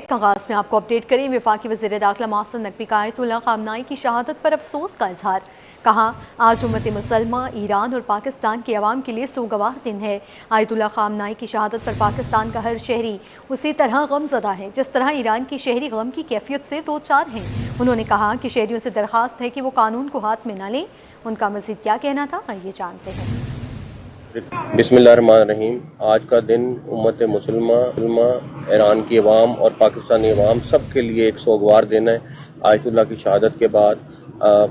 Break کا آغاز میں آپ کو اپڈیٹ کریں۔ وفاقی وزیر داخلہ محسن نقوی کا آیت اللہ خامنائی کی شہادت پر افسوس کا اظہار۔ کہا آج امت مسلمہ ایران اور پاکستان کے عوام کے لیے سوگوار دن ہے۔ آیت اللہ خامنائی کی شہادت پر پاکستان کا ہر شہری اسی طرح غم زدہ ہے جس طرح ایران کی شہری غم کی کیفیت سے دو چار ہیں۔ انہوں نے کہا کہ شہریوں سے درخواست ہے کہ وہ قانون کو ہاتھ میں نہ لیں۔ ان کا مزید کیا کہنا تھا آئیے جانتے ہیں۔ بسم اللہ الرحمن الرحیم۔ آج کا دن امت مسلمہ ایران کی عوام اور پاکستانی عوام سب کے لیے ایک سوگوار دن ہے۔ آیت اللہ کی شہادت کے بعد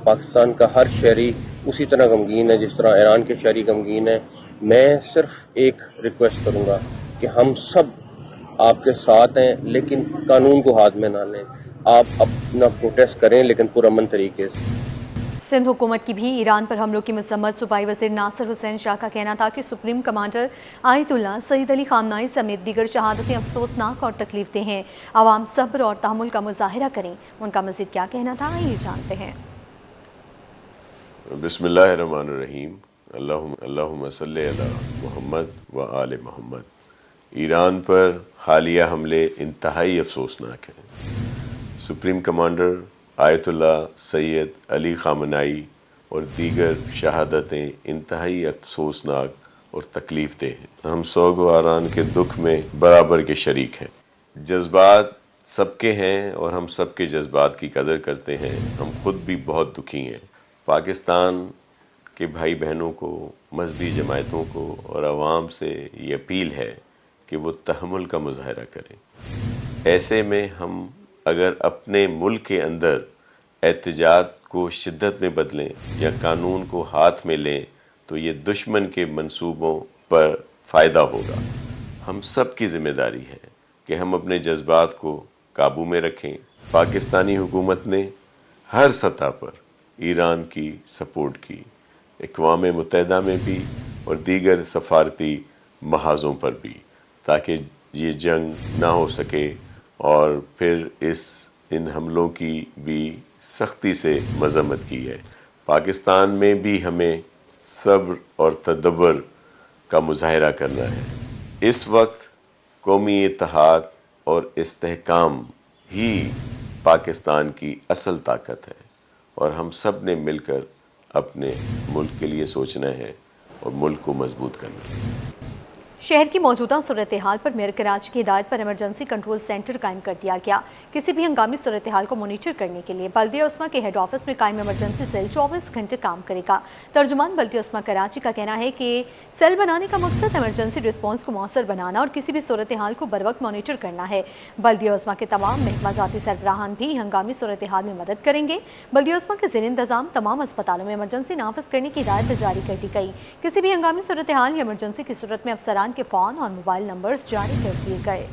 پاکستان کا ہر شہری اسی طرح غمگین ہے جس طرح ایران کے شہری غمگین ہے۔ میں صرف ایک ریکویسٹ کروں گا کہ ہم سب آپ کے ساتھ ہیں، لیکن قانون کو ہاتھ میں نہ لیں۔ آپ اپنا پروٹیسٹ کریں لیکن پرامن طریقے سے۔ سندھ حکومت کی بھی ایران پر حملوں کی مذمت۔ صوبائی وزیر ناصر حسین شاہ کا کہنا تھا کہ سپریم کمانڈر آیت اللہ سید علی خامنائی سمیت دیگر شہادتیں افسوسناک اور تکلیف دہ ہیں۔ عوام صبر اور تحمل کا مظاہرہ کریں۔ ان کا مزید کیا کہنا تھا یہ جانتے ہیں۔ بسم اللہ الرحمن الرحیم۔ اللہم صلی علی محمد و آل محمد۔ ایران پر حالیہ حملے انتہائی افسوسناک ہیں۔ سپریم کمانڈر آیت اللہ سید علی خامنائی اور دیگر شہادتیں انتہائی افسوسناک اور تکلیف دہ ہیں۔ ہم سوگواران کے دکھ میں برابر کے شریک ہیں۔ جذبات سب کے ہیں اور ہم سب کے جذبات کی قدر کرتے ہیں۔ ہم خود بھی بہت دکھی ہیں۔ پاکستان کے بھائی بہنوں کو، مذہبی جماعتوں کو اور عوام سے یہ اپیل ہے کہ وہ تحمل کا مظاہرہ کریں۔ ایسے میں ہم اگر اپنے ملک کے اندر احتجاج کو شدت میں بدلیں یا قانون کو ہاتھ میں لیں تو یہ دشمن کے منصوبوں پر فائدہ ہوگا۔ ہم سب کی ذمہ داری ہے کہ ہم اپنے جذبات کو قابو میں رکھیں۔ پاکستانی حکومت نے ہر سطح پر ایران کی سپورٹ کی، اقوام متحدہ میں بھی اور دیگر سفارتی محاذوں پر بھی، تاکہ یہ جنگ نہ ہو سکے، اور پھر ان حملوں کی بھی سختی سے مذمت کی ہے۔ پاکستان میں بھی ہمیں صبر اور تدبر کا مظاہرہ کرنا ہے۔ اس وقت قومی اتحاد اور استحکام ہی پاکستان کی اصل طاقت ہے، اور ہم سب نے مل کر اپنے ملک کے لیے سوچنا ہے اور ملک کو مضبوط کرنا ہے۔ شہر کی موجودہ صورتحال پر میئر کراچی کی ہدایت پر ایمرجنسی کنٹرول سینٹر قائم کر دیا گیا۔ کسی بھی ہنگامی صورتحال کو مانیٹر کرنے کے لیے بلدیہ عثمہ کے ہیڈ آفس میں قائم ایمرجنسی سیل 24 گھنٹے کام کرے گا۔ ترجمان بلدیہ عثمہ کراچی کا کہنا ہے کہ سیل بنانے کا مقصد ایمرجنسی رسپانس کو مؤثر بنانا اور کسی بھی صورتحال کو بروقت مانیٹر کرنا ہے۔ بلدیہ عثمہ کے تمام محکمہ جاتی سربراہان بھی ہنگامی صورتحال میں مدد کریں گے۔ بلدیہ عثمہ کے زیر انتظام تمام اسپتالوں میں ایمرجنسی نافذ کرنے کی ہدایت جاری کر دی گئی۔ کسی بھی ہنگامی صورتحال یا ایمرجنسی کی صورت میں افسران کے فون اور موبائل نمبرز جاری کر دیے گئے۔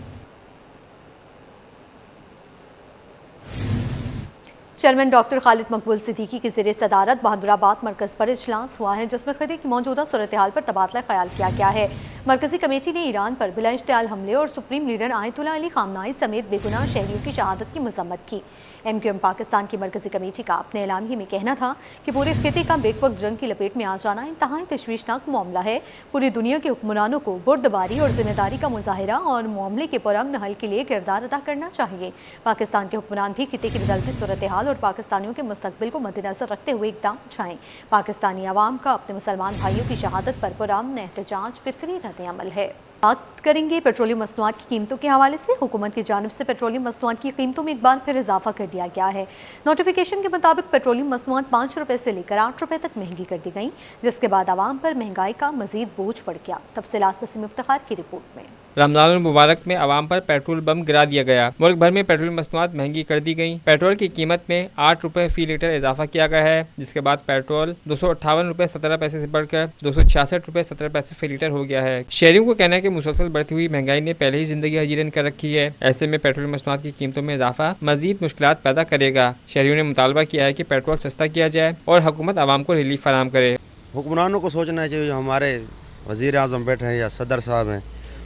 چیئرمین ڈاکٹر خالد مقبول صدیقی کی زیر صدارت بہادرآباد مرکز پر اجلاس ہوا ہے، جس میں خطے کی موجودہ صورتحال پر تبادلہ خیال کیا گیا ہے۔ مرکزی کمیٹی نے ایران پر بلا اشتعال حملے اور سپریم لیڈر آیت اللہ علی خامنائی سمیت بے گناہ شہریوں کی شہادت کی مذمت کی۔ MQM پاکستان کی مرکزی کمیٹی کا اپنے اعلامیے میں کہنا تھا کہ پورے خطے کا بیک وقت جنگ کی لپیٹ میں آ جانا انتہائی تشویشناک معاملہ ہے۔ پوری دنیا کے حکمرانوں کو بردباری اور ذمہ داری کا مظاہرہ اور معاملے کے پرامن حل کے لیے کردار ادا کرنا چاہیے۔ پاکستان کے حکمران بھی خطے کی بدلتی صورتحال اور پاکستانیوں کے مستقبل کو مد نظر رکھتے ہوئے اقدام اٹھائیں۔ پاکستانی عوام کا اپنے مسلمان بھائیوں کی شہادت پر پرامن احتجاج فطری رد عمل ہے۔ بات کریں گے پیٹرولیم مصنوعات کی قیمتوں کے حوالے سے۔ حکومت کی جانب سے پیٹرولیم مصنوعات کی قیمتوں میں ایک بار پھر اضافہ کر دیا گیا ہے۔ نوٹیفیکیشن کے مطابق پیٹرولیم مصنوعات 5 روپے سے لے کر 8 روپے تک مہنگی کر دی گئیں، جس کے بعد عوام پر مہنگائی کا مزید بوجھ پڑ گیا۔ تفصیلات وسیم افتخار کی رپورٹ میں۔ رمضان المبارک میں عوام پر پیٹرول بم گرا دیا گیا۔ ملک بھر میں پیٹرول مصنوعات مہنگی کر دی گئیں۔ پیٹرول کی قیمت میں 8 روپے فی لیٹر اضافہ کیا گیا ہے، جس کے بعد پیٹرول 258 روپے 17 پیسے سے بڑھ کر 266 روپے 17 پیسے فی لیٹر ہو گیا ہے۔ شہریوں کو کہنا ہے کہ مسلسل بڑھتی ہوئی مہنگائی نے پہلے ہی زندگی حجیرن کر رکھی ہے۔ ایسے میں پیٹرول مصنوعات کی قیمتوں میں اضافہ مزید مشکلات پیدا کرے گا۔ شہریوں نے مطالبہ کیا ہے کہ پیٹرول سستا کیا جائے اور حکومت عوام کو ریلیف فراہم کرے۔ حکمرانوں کو سوچنا چاہیے، جو ہمارے وزیر اعظم بیٹھے ہیں یا صدر صاحب ہیں،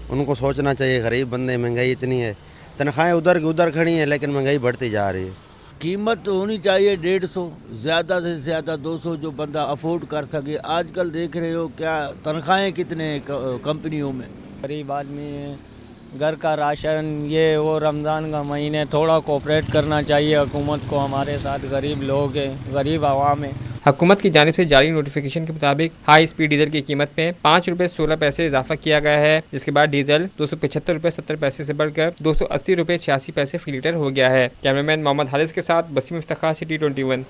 ان کو سوچنا چاہیے، غریب بندے، مہنگائی اتنی ہے، تنخواہیں ادھر کی ادھر کھڑی ہیں لیکن مہنگائی بڑھتی جا رہی ہے۔ قیمت ہونی چاہیے 150، زیادہ سے زیادہ 200 جو بندہ افورڈ کر سکے۔ آج کل دیکھ رہے ہو کیا تنخواہیں کتنے ہیں کمپنیوں میں۔ غریب آدمی ہیں، घर का राशन ये वो रमज़ान का महीने थोड़ा कोऑपरेट करना चाहिए हुकूमत को, हमारे साथ गरीब लोग हैं, गरीब आवाम है। हुकूमत की जानिब से जारी नोटिफिकेशन के मुताबिक हाई स्पीड डीजल की कीमत में 5 रुपये 16 पैसे इजाफा किया गया है, जिसके बाद डीजल 275 रुपये 70 पैसे से बढ़कर 280 रुपये 86 पैसे फी लीटर हो गया है। कैमरामैन मोहम्मद हारिस के साथ Basim Iftikhar, city 21।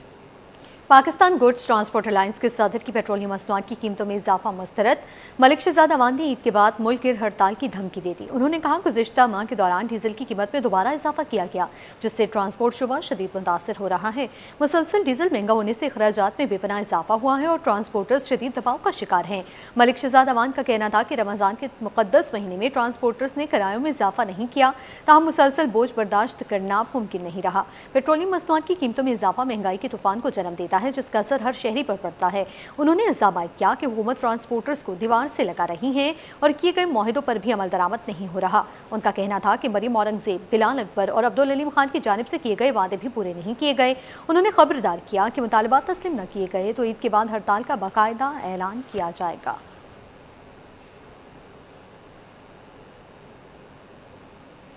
Pakistan goods transport alliance के सदर की पेट्रोलियम मसनूआत की कीमतों में इजाफा मुस्तरद। मलिक शहजाद अवान ने ईद के बाद मुल्क गिर हड़ताल की धमकी दे दी। उन्होंने कहा गुज़िश्ता माह के दौरान डीजल की कीमत में दोबारा इजाफा किया गया, जिससे ट्रांसपोर्ट शुबा शदीद मुतासर हो रहा है। मुसलसल डीजल महंगा होने से अखराजात में बेपनाह इजाफा हुआ है और ट्रांसपोर्टर्स शदीद दबाव का शिकार हैं। मलिक शहजाद अवान का कहना था कि रमज़ान के मुक़द्दस महीने में ट्रांसपोर्टर्स ने किरायों में इजाफा नहीं किया, ताहम मुसलसल बोझ बर्दाश्त करना मुमकिन नहीं रहा। पेट्रोलियम मसनूआत की कीमतों में इजाफा महंगाई के तूफान को जन्म देता है, जिसका असर हर शहरी पर पड़ता है। उन्होंने इल्जाम किया कि हुकूमत ट्रांसपोर्टर्स को दीवार से लगा रही है और किए गए मुआहिदों पर भी अमल दरामद नहीं हो रहा। उनका कहना था कि मरियम औरंगजेब, बिलाल अकबर और अब्दुल अलीम खान की जानिब से किए गए वादे भी पूरे नहीं किए गए। उन्होंने खबरदार किया कि मुतालबात तस्लीम न किए गए तो ईद के बाद हड़ताल का बाकायदा ऐलान किया जाएगा।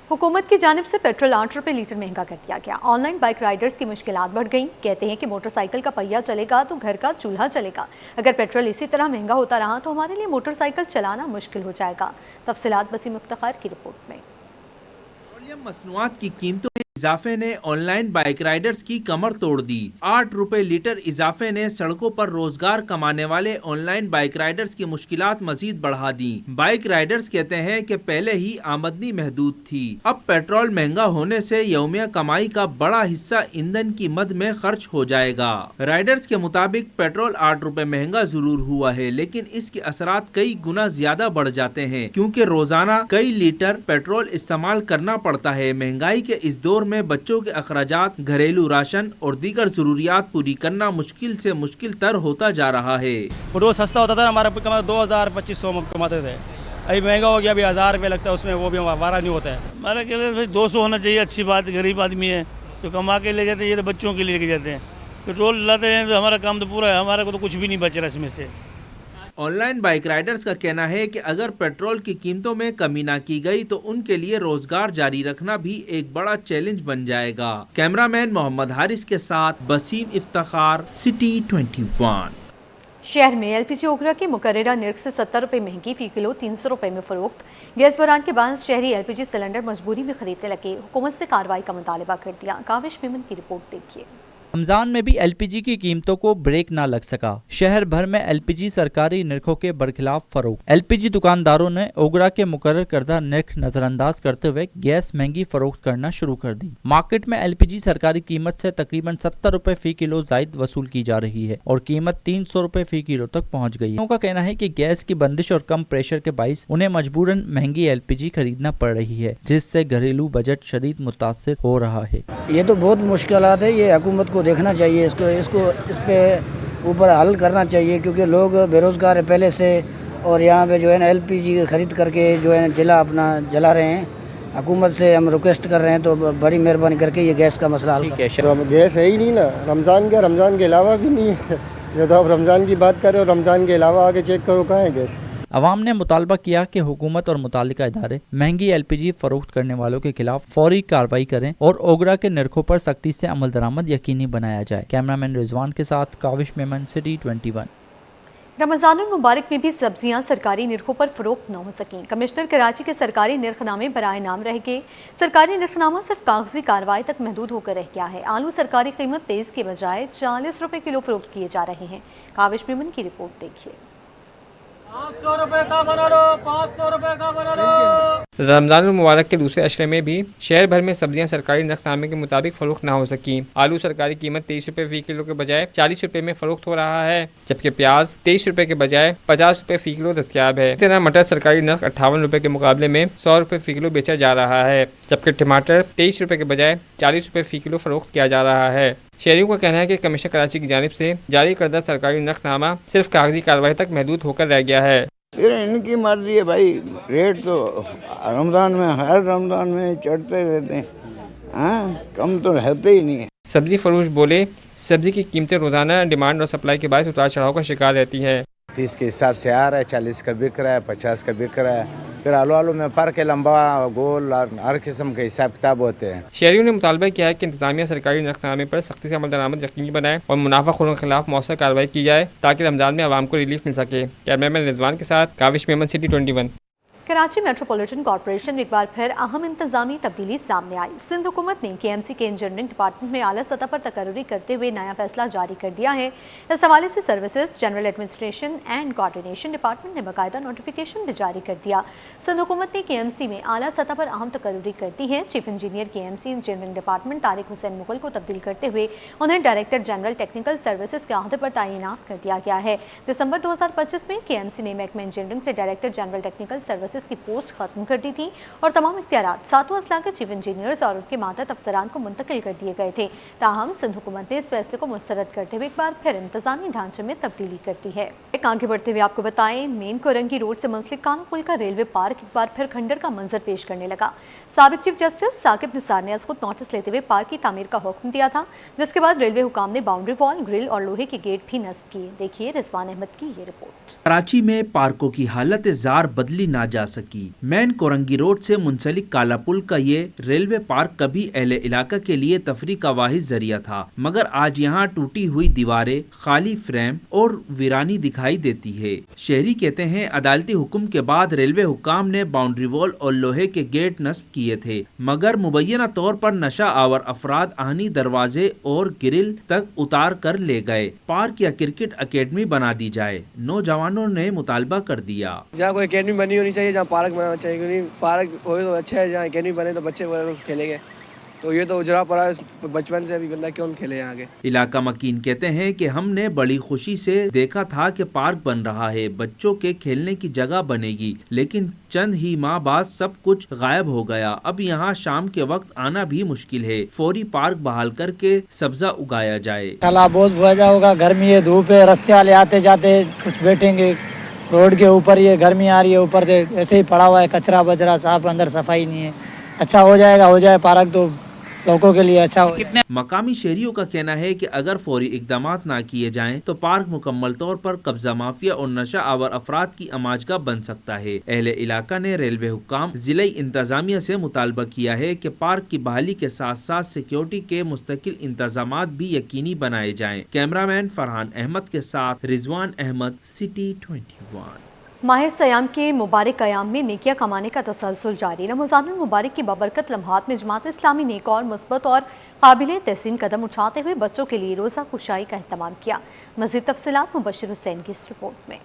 हुकूमत की जानिब से पेट्रोल 8 रुपये लीटर महंगा कर दिया गया। ऑनलाइन बाइक राइडर्स की मुश्किलात बढ़ गईं। कहते हैं कि मोटरसाइकिल का पहिया चलेगा तो घर का चूल्हा चलेगा। अगर पेट्रोल इसी तरह महंगा होता रहा तो हमारे लिए मोटरसाइकिल चलाना मुश्किल हो जाएगा। तफसीलात बसीम इफ्तिखार की रिपोर्ट में। पेट्रोलियम मसनूआत की कीमतों में इजाफे ने ऑनलाइन बाइक राइडर्स की कमर तोड़ दी। 8 रुपए लीटर इजाफे ने सड़कों पर रोजगार कमाने वाले ऑनलाइन बाइक राइडर्स की मुश्किलात मजीद बढ़ा दी। बाइक राइडर्स कहते हैं कि पहले ही आमदनी महदूद थी, अब पेट्रोल महंगा होने से यौमिया कमाई का बड़ा हिस्सा ईंधन की मद में खर्च हो जाएगा। राइडर्स के मुताबिक पेट्रोल 8 रुपए महंगा जरूर हुआ है, लेकिन इसके असरात कई गुना ज्यादा बढ़ जाते हैं, क्योंकि रोजाना कई लीटर पेट्रोल इस्तेमाल करना पड़ता है। महंगाई के इस दौर में बच्चों के अखराजात, घरेलू राशन और दीगर जरूरियात पूरी करना मुश्किल से मुश्किल तर होता जा रहा है। पेट्रोल सस्ता होता था, हमारा 2000-2500 कमाते थे, अभी महंगा हो गया, अभी 1000 रुपये लगता है, उसमें वो भी हमारा नहीं होता है। हमारा कहते भाई 200 होना चाहिए, अच्छी बात। गरीब आदमी है तो कमा के ले जाते हैं, ये तो बच्चों के लिए लेके जाते हैं। पेट्रोल लाते हैं तो हमारा काम तो पूरा है, हमारे को तो कुछ भी नहीं बच रहा इसमें से। ऑनलाइन बाइक राइडर्स का कहना है कि अगर पेट्रोल की कीमतों में कमी ना की गई तो उनके लिए रोजगार जारी रखना भी एक बड़ा चैलेंज बन जाएगा। कैमरामैन मोहम्मद हारिस के साथ बसीम इफ्तिखार, सिटी 21। शहर में एलपीजी ओगरा की मुकर्ररा निर्ख से 70 रुपये महंगी, फी किलो 300 रुपये में फरोख्त। गैस बहरान के बाद शहरी एलपीजी सिलेंडर मजबूरी में खरीदने लगे। हुकूमत से कार्रवाई का मुतालबा कर दिया। काविश मेमन की रिपोर्ट देखिए। रमजान में भी एलपीजी की कीमतों को ब्रेक ना लग सका। शहर भर में एलपीजी सरकारी निर्खों के बरखिलाफ फरोख्त। एलपीजी दुकानदारों ने ओगरा के मुकर्रर करदा निर्ख नजरअंदाज करते हुए गैस महंगी फरोख्त करना शुरू कर दी। मार्केट में एलपीजी सरकारी कीमत से तकरीबन 70 रुपए फी किलो जायद वसूल की जा रही है और कीमत 300 रुपए फी किलो तक पहुँच गई है। उनका कहना है कि गैस की बंदिश और कम प्रेशर के बाइस उन्हें मजबूरन महंगी एलपीजी खरीदना पड़ रही है, जिससे घरेलू बजट शदीद मुतासिर हो रहा है। ये तो बहुत मुश्किलात है, ये हुकूमत को देखना चाहिए, इसको इस पे ऊपर हल करना चाहिए, क्योंकि लोग बेरोज़गार है पहले से और यहाँ पे जो है ना एलपीजी खरीद करके जो है जिला अपना जला रहे हैं। हुकूमत से हम रिक्वेस्ट कर रहे हैं तो बड़ी मेहरबानी करके ये गैस का मसला हल करें। गैस है ही नहीं ना, रमज़ान के अलावा भी नहीं है। जो तो आप रमज़ान की बात कर रहे हो, रमज़ान के अलावा आगे चेक करो कहाँ है गैस। अवाम ने मुतालबा किया कि हुकूमत और मुतालिका इदारे महंगी एलपीजी फरोख्त करने वालों के खिलाफ फौरी कार्रवाई करें और ओगरा के निर्खों पर सख्ती से अमल दरामद यकीनी बनाया जाए। कैमरामैन रिजवान के साथ काविश मेमन, सिटी 21। रमज़ानुल मुबारक में भी सब्जियां सरकारी निर्खों पर फरोख्त न हो सकें। कमिश्नर कराची के सरकारी निर्खनामे बराए नाम रह गए। सरकारी निर्खनामा सिर्फ कागजी कार्रवाई तक महदूद होकर रह गया है। आलू सरकारी कीमत 23 के बजाय 40 रुपए किलो फरोख्त किए जा रहे हैं। काविश मेमन की रिपोर्ट देखिए। 500 रुपए का बना लो, 500 रुपए का बना लो। रमजान मुबारक के दूसरे अशरे में भी शहर भर में सब्जियां सरकारी नरखनामे के मुताबिक फरोख्त ना हो सकी। आलू सरकारी कीमत 23 रुपए फी किलो के बजाय 40 रुपए में फरोख्त हो रहा है, जबकि प्याज 23 रुपए के बजाय 50 रुपए फी किलो दस्तयाब है। इसी तरह मटर सरकारी नर्ख 58 रुपए के मुकाबले में 100 रुपए फी किलो बेचा जा रहा है, जबकि टमाटर 23 रुपए के बजाय 40 रुपए फी किलो फरोख्त किया जा रहा है। शहरियों का कहना है कि कमिश्नर कराची की जानिब से जारी करदा सरकारी नरखनामा सिर्फ कागजी कार्रवाई तक महदूद होकर रह गया है। इनकी मर्जी है भाई, रेट तो रमज़ान में हर रमज़ान में चढ़ते रहते हैं, कम तो रहते ही नहीं है। सब्जी फरोश बोले, सब्जी की कीमतें रोजाना डिमांड और सप्लाई के बायस उतार चढ़ाव का शिकार रहती है। 30 के हिसाब से आ रहा है, 40 का बिक रहा है, 50 का बिक रहा है। फिर आलू आलू में फ़र्क है, लंबा गोल हर किस्म के हिसाब किताब होते हैं। शहरियों ने मुतालबा किया है कि इंतजामिया सरकारी नरखनामे पर सख्ती से अमल दरामद यकीनी बनाए और मुनाफाखोरों के खिलाफ मौसर कार्रवाई की जाए ताकि रमजान में आवाम को रिलीफ मिल सके। कैमरामैन रिजवान के साथ Kavish Memon, city 21। Karachi metropolitan corporation में एक बार फिर अहम इंतजामी तब्दीली सामने आई। सिंध हुकूमत ने KMC के इंजीनियरिंग डिपार्टमेंट में आला सतह पर तकर्री करते हुए नया फैसला जारी कर दिया है। इस हवाले से services, general administration and coordination department ने बाकायदा नोटिफिकेशन भी जारी कर दिया। सिंध हुकूमत ने KMC में आला सतह पर अहम तकर्री कर दी है। Chief engineer KMC engineering department Tariq Hussain Mughal को तब्दील करते हुए उन्हें डायरेक्टर जनरल टेक्निकल सर्विसेज के अहदे पर तैनात कर दिया गया है। दिसंबर 2025 में KMC ने महकमा इंजीनियरिंग से डायरेक्टर जनरल टेक्निकल सर्विसेज की पोस्ट खत्म कर दी थी और तमाम इख्तियारात सातवां अजला के चीफ इंजीनियर्स और उनके मातहत अफसरान को मुंतकिल कर दिए गए थे। ताहम सिंध हुकूमत ने इस फैसले को मुस्तरद करते हुए एक बार फिर इंतजामी ढांचे में तब्दीली कर दी है। आगे बढ़ते हुए आपको बताएं, मेन कोरंगी रोड से मुंसलिक कानू पुल का रेलवे पार्क एक बार फिर खंडर का मंजर पेश करने लगा। साबिक चीफ जस्टिस साकिब निसार ने इसको नोटिस लेते हुए पार्क की तामीर का हुक्म दिया था, जिसके बाद रेलवे हुकाम ने बाउंड्री वॉल, ग्रिल और लोहे के गेट भी नस्ब किए। देखिए रिजवान अहमद की ये रिपोर्ट। कराची में पार्कों की हालत जार बदली ना जा सकी। मेन कोरंगी रोड से मुंसलिक काला पुल का ये रेलवे पार्क कभी अहले इलाका के लिए तफरी का वाहिद जरिया था, मगर आज यहाँ टूटी हुई दीवारें, खाली फ्रेम और वीरानी दिखाई देती है। शहरी कहते हैं अदालती हुक्म के बाद रेलवे हुकाम ने बाउंड्री वॉल और लोहे के गेट नस्ब किए थे, मगर मुबैना तौर पर नशा आवर अफराद आहनी दरवाजे और ग्रिल तक उतार कर ले गए। पार्क या क्रिकेट अकेडमी बना दी जाए, नौजवानों ने मुतालबा कर दिया। जहाँ कोई अकेडमी बनी होनी चाहिए, जहाँ पार्क बनाना चाहिए, क्योंकि पार्क हो तो अच्छा है, जहाँ अकेडमी बने तो बच्चे खेलेंगे। तो ये तो उजरा पड़ा है बचपन से, अभी बंदा क्यों खेले आगे। इलाका मकीन कहते हैं कि हमने बड़ी खुशी से देखा था कि पार्क बन रहा है, बच्चों के खेलने की जगह बनेगी, लेकिन चंद ही माह बाद सब कुछ गायब हो गया। अब यहाँ शाम के वक्त आना भी मुश्किल है। फौरी पार्क बहाल करके सब्जा उगाया जाए। तालाब बहुत भरा होगा, गर्मी है, धूप है, रस्ते वाले आते जाते कुछ बैठेंगे रोड के ऊपर, ये गर्मी आ रही है, ऊपर से ऐसे ही पड़ा हुआ है कचरा बजरा, साफ, अंदर सफाई नहीं है। अच्छा हो जाए पार्क तो लोगों के लिए अच्छा हो। मकामी शहरियों का कहना है कि अगर फौरी इकदामात ना किए जाएं तो पार्क मुकम्मल तौर पर कब्जा माफिया और नशा आवर अफराद की अमाजगा बन सकता है। अहले इलाका ने रेलवे हुक्काम, जिले इंतजामिया से मुतालबा किया है कि पार्क की बहाली के साथ साथ सिक्योरिटी के मुस्तकिल इंतजामात भी यकीनी बनाए जाएं। कैमरामैन फरहान अहमद के साथ रिजवान अहमद, सिटी 21। माह सयाम के मुबारक क़याम में नेकियां कमाने का तसलसल जारी। रमज़ानुल मुबारक की बाबरकत लम्हात में जमात इस्लामी ने एक और मुस्बत और काबिल तहसीन कदम उठाते हुए बच्चों के लिए रोज़ा कुशाई का अहतमाम किया। मज़ीद तफसीलात मुबश्शिर हुसैन की इस रिपोर्ट में।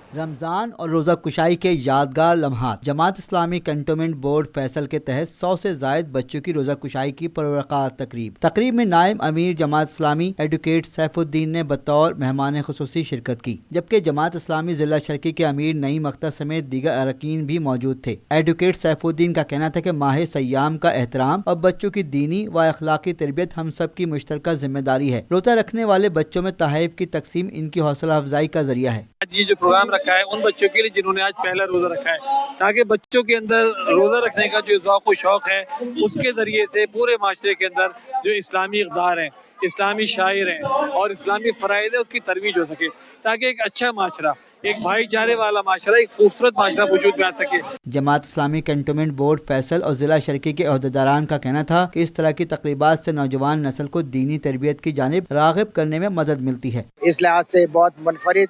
रमज़ान और रोज़ा कुशाई के यादगार लम्हात। जमात इस्लामी कंटोनमेंट बोर्ड फैसल के तहत 100 से ज़ायद बच्चों की रोज़ा कुशाई की पुरवक़ात तकरीब में नायब अमीर जमात इस्लामी एडवोकेट सैफुद्दीन ने बतौर मेहमान खुसूसी शिरकत की, जबकि जमात इस्लामी ज़िला शर्की के अमीर नईम अख्तर समेत दीगर अरकान भी मौजूद थे। एडवोकेट सैफुद्दीन का कहना था कि माह सयाम का एहतराम और बच्चों की दीनी व अखलाकी तरबियत हम सब की मुश्तरका जिम्मेदारी है। रोज़ा रखने वाले बच्चों में तहफ़ की तकसीम इनकी हौसला अफजाई का जरिया है। आज ये जो प्रोग्राम रखा है उन बच्चों के लिए जिन्होंने आज पहला रोज़ा रखा है, ताकि बच्चों के अंदर रोज़ा रखने का जो ज़ौक़ व शौक़ है उसके ज़रिए से पूरे माशरे के अंदर जो इस्लामी इक़दार हैं, इस्लामी शायर हैं और इस्लामी फ़राइज़ है उसकी तरवीज हो सके, ताकि एक अच्छा माशरा, एक भाईचारे वाला माशरा, एक खूबसूरत माशरा वजूद में आ सके। जमात इस्लामी कंटोनमेंट बोर्ड फैसल और ज़िला शर्की के अहदेदारान का कहना था कि इस तरह की तकरीबात से नौजवान नस्ल को दीनी तरबियत की जानिब राग़िब करने में मदद मिलती है। इस लिहाज से बहुत मुनफरिद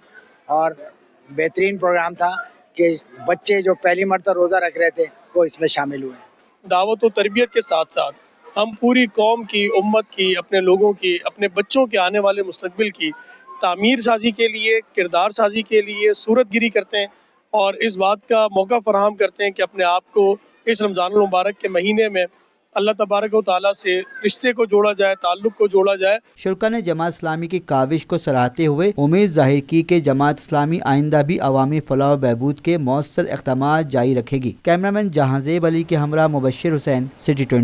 और बेहतरीन प्रोग्राम था कि बच्चे जो पहली मरतबा रोज़ा रख रहे थे वो इसमें शामिल हुए। दावत और तरबियत के साथ साथ हम पूरी कौम की, उम्मत की, अपने लोगों की, अपने बच्चों के आने वाले मुस्तकबिल की तामीर साजी के लिए, किरदार साजी के लिए सूरत गिरी करते हैं और इस बात का मौका फराहम करते हैं कि अपने आप को इस रमज़ानुल मुबारक के महीने में अल्लाह तबारक व तआला से रिश्ते को जोड़ा जाए, ताल्लुक़ को जोड़ा जाए। शुरा ने जमात इस्लामी की काविश को सराहते हुए उम्मीद जाहिर की कि जमात इस्लामी आइंदा भी अवामी फलाह व बहबूद के मौसर इक़दामात जारी रखेगी। कैमरामैन जहांज़ेब अली के हमरा मुबश्शिर हुसैन, सिटी 20।